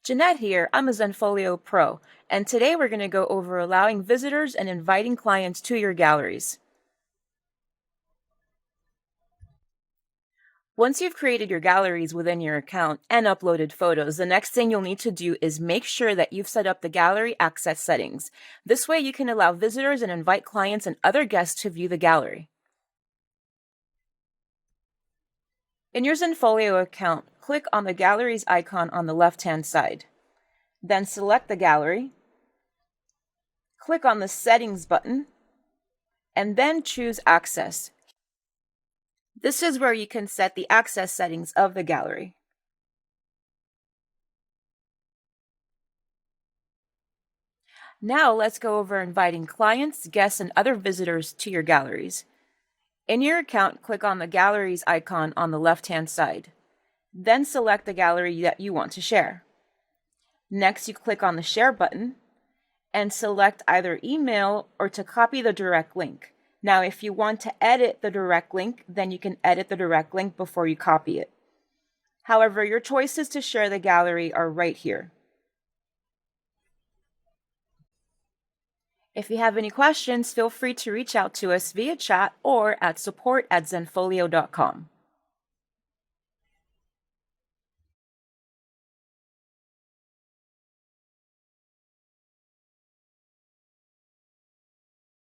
Janette here, I'm a Zenfolio Pro, and today we're going to go over allowing visitors and inviting clients to your galleries. Once you've created your galleries within your account and uploaded photos, the next thing you'll need to do is make sure that you've set up the gallery access settings. This way you can allow visitors and invite clients and other guests to view the gallery. In your Zenfolio account, click on the galleries icon on the left-hand side. Then select the gallery, click on the Settings button, and then choose Access. This is where you can set the access settings of the gallery. Now let's go over inviting clients, guests, and other visitors to your galleries. In your account, click on the Galleries icon on the left-hand side. Then select the gallery that you want to share. Next, you click on the Share button and select either email or to copy the direct link. Now, if you want to edit the direct link, then you can edit the direct link before you copy it. However, your choices to share the gallery are right here. If you have any questions, feel free to reach out to us via chat or at support@zenfolio.com.